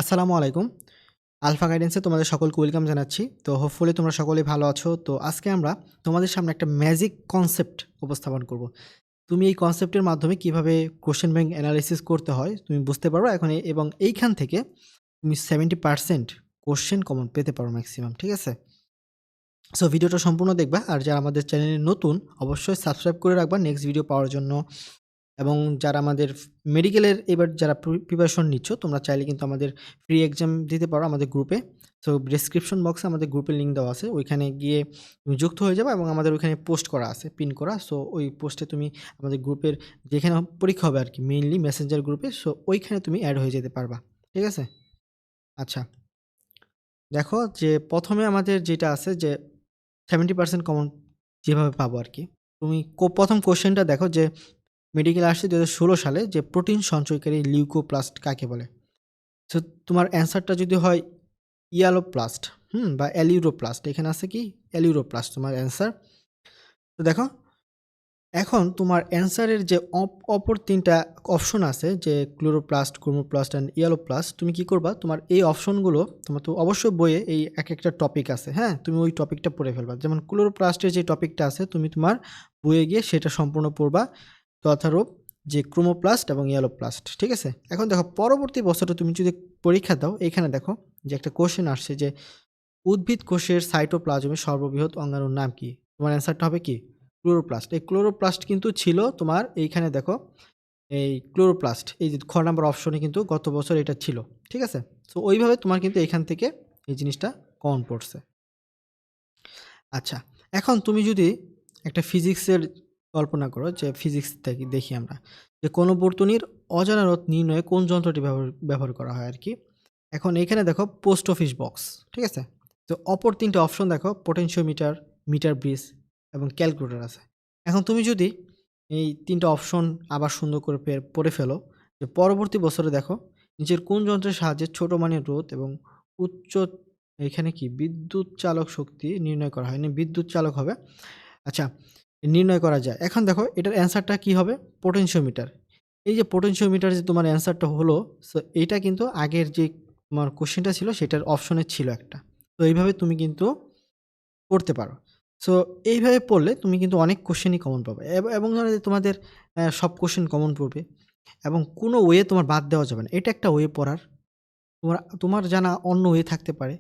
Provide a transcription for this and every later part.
আসসালামু আলাইকুম। আলফা গাইডেন্সে তোমাদের সকলকে ওয়েলকাম জানাচ্ছি। তো হোপফুলি তোমরা সকলেই ভালো আছো। তো আজকে আমরা তোমাদের সামনে একটা ম্যাজিক কনসেপ্ট উপস্থাপন করব। তুমি এই কনসেপ্টের মাধ্যমে কিভাবে কোয়েশ্চেন ব্যাংক এনালাইসিস করতে হয় তুমি বুঝতে পারবা এখন এবং এইখান থেকে তুমি 70% কোয়েশ্চেন কমন পেতে পারো ম্যাক্সিমাম, ঠিক আছে? সো ভিডিওটা সম্পূর্ণ দেখবা, আর যারা আমাদের চ্যানেলে নতুন অবশ্যই সাবস্ক্রাইব করে রাখবা নেক্সট ভিডিও পাওয়ার জন্য। এবং যারা আমাদের মেডিকেলের এবার যারা প্রিপারেশন নিচ্ছ তোমরা চাইলে কিন্তু আমাদের ফ্রি এক্সাম দিতে পারো আমাদের গ্রুপে। সো ডিসক্রিপশন বক্সে আমাদের গ্রুপের লিঙ্ক দেওয়া আছে, ওইখানে গিয়ে তুমি যুক্ত হয়ে যাবে এবং আমাদের ওইখানে পোস্ট করা আছে, পিন করা। সো ওই পোস্টে তুমি আমাদের গ্রুপের যেখানে পরীক্ষা হবে আর কি, মেইনলি মেসেঞ্জার গ্রুপে, সো ওইখানে তুমি অ্যাড হয়ে যেতে পারবা, ঠিক আছে? আচ্ছা, দেখো যে প্রথমে আমাদের যেটা আছে যে 70% কমন যেভাবে পাবো আর কি। তুমি প্রথম কোশ্চেনটা দেখো যে মেডিকেল আসছে 2016 সালে, যে প্রোটিন সঞ্চয়কারী লিউকোপ্লাস্ট কাকে বলে। সো তোমার অ্যান্সারটা যদি হয় ইয়ালোপ্লাস্ট বা অ্যালিউরোপ্লাস্ট, এখানে আছে কি অ্যালিউরোপ্লাস্ট তোমার অ্যান্সার। তো দেখো এখন তোমার অ্যান্সারের যে অপর তিনটা অপশন আছে, যে ক্লোরোপ্লাস্ট, ক্রোমোপ্লাস্ট অ্যান্ড ইয়ালোপ্লাস্ট, তুমি কি করবা, তোমার এই অপশনগুলো তোমার তো অবশ্যই বইয়ে এই এক একটা টপিক আছে, হ্যাঁ, তুমি ওই টপিকটা পড়ে ফেলবা। যেমন ক্লোরোপ্লাস্টের যে টপিকটা আছে তুমি তোমার বইয়ে গিয়ে সেটা সম্পূর্ণ পড়বা, তথারূপ যে ক্রোমোপ্লাস্ট এবং ইয়ালোপ্লাস্ট, ঠিক আছে? এখন দেখো পরবর্তী বছরে তুমি যদি পরীক্ষা দাও, এখানে দেখো যে একটা কোশ্চেন আসছে যে উদ্ভিদ কোষের সাইটোপ্লাজমের সর্ববৃহৎ অঙ্গাণুর নাম কি? তোমার অ্যান্সারটা হবে কি ক্লোরোপ্লাস্ট। এই ক্লোরোপ্লাস্ট কিন্তু ছিল তোমার এইখানে দেখো, এই ক্লোরোপ্লাস্ট এই যে খ নাম্বার অপশনে কিন্তু গত বছর এটা ছিল, ঠিক আছে? সো ওইভাবে তোমার কিন্তু এখান থেকে এই জিনিসটা কমন পড়ছে। আচ্ছা, এখন তুমি যদি একটা ফিজিক্সের কল্পনা করো, যে ফিজিক্স থেকে দেখি আমরা যে কোনো বর্তনীর অজানা রোধ নির্ণয়ে কোন যন্ত্রটি ব্যবহার করা হয় আর কি। এখন এখানে দেখো পোস্ট অফিস বক্স, ঠিক আছে? তো অপর তিনটে অপশন দেখো পোটেনশিওমিটার, মিটার ব্রিজ এবং ক্যালকুলেটর আছে। এখন তুমি যদি এই তিনটা অপশন আবার সুন্দর করে পড়ে ফেলো, যে পরবর্তী বছরে দেখো নিচের কোন যন্ত্রের সাহায্যে ছোট মানের রোধ এবং উচ্চ, এখানে কি বিদ্যুৎ চালক শক্তি নির্ণয় করা হয়, না বিদ্যুৎ চালক হবে, আচ্ছা, নির্ণয় করা যায়। এখন দেখো এটার অ্যান্সারটা কি হবে, পোটেনশিওমিটার। এই যে পোটেনশিওমিটার যে তোমার অ্যান্সারটা হলো, সো এইটা কিন্তু আগের যে তোমার কোশ্চেনটা ছিল সেটার অপশনে ছিল একটা। তো এইভাবে তুমি কিন্তু পড়তে পারো। সো এইভাবে পড়লে তুমি কিন্তু অনেক কোশ্চেনই কমন পাবে এবং ধরো যে তোমাদের সব কোশ্চেন কমন পড়বে এবং কোনো ওয়ে তোমার বাদ দেওয়া যাবে না। এটা একটা ওয়ে পড়ার, তোমার তোমার জানা অন্য ওয়ে থাকতে পারে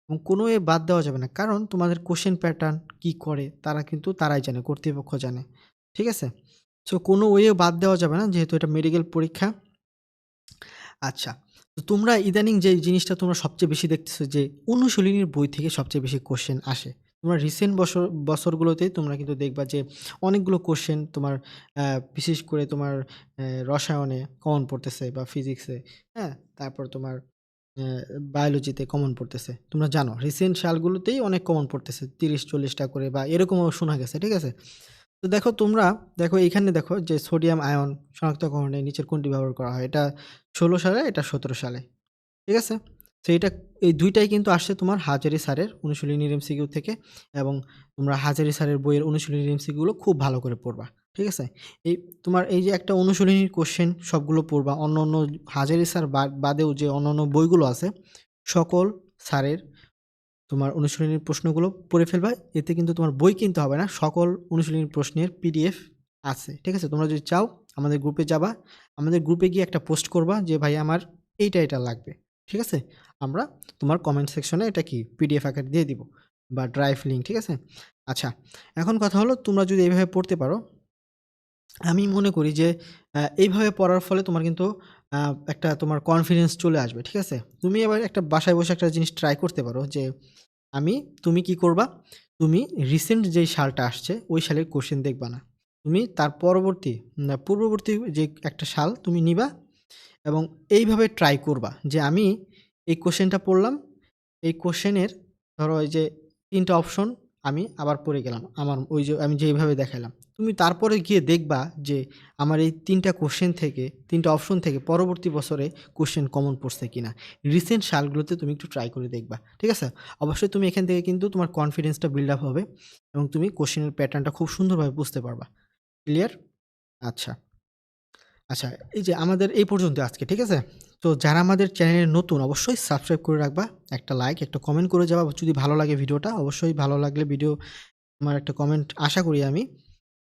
এবং কোনো ওয়ে বাদ দেওয়া যাবে না, কারণ তোমাদের কোশ্চেন প্যাটার্ন কি করে তারা কিন্তু তারাই জানে, কর্তৃপক্ষ জানে, ঠিক আছে? সো কোনো ওয়ে বাদ দেওয়া যাবে না, যেহেতু এটা মেডিকেল পরীক্ষা। আচ্ছা, তো তোমরা ইদানিং যে জিনিসটা তোমরা সবচেয়ে বেশি দেখতেছো যে অনুশীলনীর বই থেকে সবচেয়ে বেশি কোশ্চেন আসে। তোমরা রিসেন্ট বছরগুলোতেই তোমরা কিন্তু দেখবা যে অনেকগুলো কোশ্চেন তোমার বিশেষ করে তোমার রসায়নে কমন পড়তেছে বা ফিজিক্সে, হ্যাঁ? তারপর তোমার বায়োলজিতে কমন পড়তেছে। তোমরা জানো রিসেন্ট সালগুলোতেই অনেক কমন পড়তেছে ৩০-৪০ টা করে বা এরকমও শোনা গেছে, ঠিক আছে? তো দেখো তোমরা দেখো এইখানে দেখো যে সোডিয়াম আয়ন শনাক্তকরণে নিচের কোনটি ব্যবহার করা হয়? এটা ১৬ সালে, এটা ১৭ সালে, ঠিক আছে? তো এটা এই ২ টাই কিন্তু আসছে তোমার হাজারী স্যারের অনুশীলনীর এমসিকিউ থেকে, এবং তোমরা হাজারী স্যারের বইয়ের অনুশীলনীর এমসিকিউগুলো খুব ভালো করে পড়বা, ঠিক আছে? এই তোমার এই যে একটা অনুশীলনীর কোশ্চেন সবগুলো পড়বা, অন্য হাজারী স্যার বাদেও যে অন্যান্য বইগুলো আছে সকল স্যারের তোমার অনুশীলনীর প্রশ্নগুলো পড়ে ফেলবা। এতে কিন্তু তোমার বই কিনতে হবে না। সকল অনুশীলনী প্রশ্নের পিডিএফ আছে, ঠিক আছে? তোমরা যদি চাও আমাদের গ্রুপে যাবা। আমাদের গ্রুপে গিয়ে একটা পোস্ট করবা যে ভাই আমার এটা লাগবে, ঠিক আছে? আমরা তোমার কমেন্ট সেকশনে এটা কি পিডিএফ আকারে দিয়ে দিব বা ড্রাইভ লিঙ্ক, ঠিক আছে? আচ্ছা, এখন কথা হলো তোমরা যদি এইভাবে পড়তে পারো, আমি মনে করি যে এইভাবে পড়ার ফলে তোমার কিন্তু আ একটা তোমার কনফিডেন্স চলে আসবে, ঠিক আছে? তুমি এবার একটা বাসায় বসে একটা জিনিস ট্রাই করতে পারো যে তুমি কি করবা? তুমি রিসেন্ট যেই সালটা আসছে, ওই সালের কোয়েশ্চেন দেখবা না। তুমি তার পূর্ববর্তী যে একটা সাল তুমি নিবা এবং এইভাবে ট্রাই করবা যে আমি এই কোয়েশ্চেনটা পড়লাম, এই কোয়েশ্চেনের ধরো এই যে ৩ টা অপশন আমি আবার পড়ে গেলাম। আমার ওই যে আমি যেইভাবে দেখাইলাম। তুমি তারপরে গিয়ে দেখবা যে আমার এই ৩ টা কোয়েশ্চেন থেকে ৩ টা অপশন থেকে পরবর্তী বছরে কোয়েশ্চেন কমন পড়ছে কিনা। রিসেন্ট সালগুলোতে তুমি একটু ট্রাই করে দেখবা। ঠিক আছে? অবশ্যই তুমি এখান থেকে কিন্তু তোমার কনফিডেন্সটা বিল্ড আপ হবে এবং তুমি কোয়েশ্চেনের প্যাটার্নটা খুব সুন্দরভাবে বুঝতে পারবা। ক্লিয়ার? আচ্ছা। আচ্ছা, এই যে আমাদের এই পর্যন্ত আজকে, ঠিক আছে? তো যারা আমাদের চ্যানেলে নতুন অবশ্যই সাবস্ক্রাইব করে রাখবা। একটা লাইক, একটা কমেন্ট করে যাবা যদি ভালো লাগে ভিডিওটা। অবশ্যই ভালো লাগলে ভিডিও তোমার একটা কমেন্ট আশা করি আমি।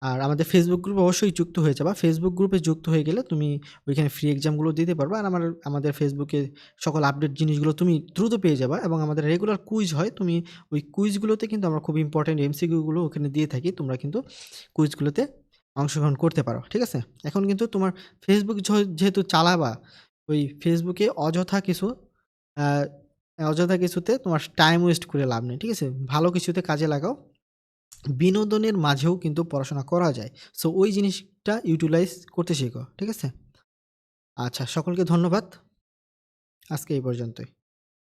আর আমাদের ফেসবুক গ্রুপে অবশ্যই যুক্ত হয়ে যাবা। ফেসবুক গ্রুপে যুক্ত হয়ে গেলে তুমি ওইখানে ফ্রি এক্সামগুলো দিতে পারবা। আর আমাদের ফেসবুকে সকল আপডেট জিনিসগুলো তুমি দ্রুত পেয়ে যাবা এবং আমাদের রেগুলার কুইজ হয়। তুমি ওই কুইজগুলোতে কিন্তু আমরা খুব ইম্পোর্টেন্ট এমসিকিউগুলো ওখানে দিয়ে থাকি। তোমরা কিন্তু কুইজগুলোতে অংশগ্রহণ করতে পারো। ঠিক আছে? এখন কিন্তু তোমার ফেসবুক যেহেতু চালাবা, ওই ফেসবুকে আ অযথা কিছুতে তোমার টাইম ওয়েস্ট করে লাভ নেই। ঠিক আছে? ভালো কিছুতে কাজে লাগাও। বিনোদনের মাঝেও কিন্তু পড়াশোনা করা যায়। সো ওই জিনিসটা ইউটিলাইজ করতে শেখো। ঠিক আছে? আচ্ছা, সকলকে ধন্যবাদ। আজকে এই পর্যন্তই।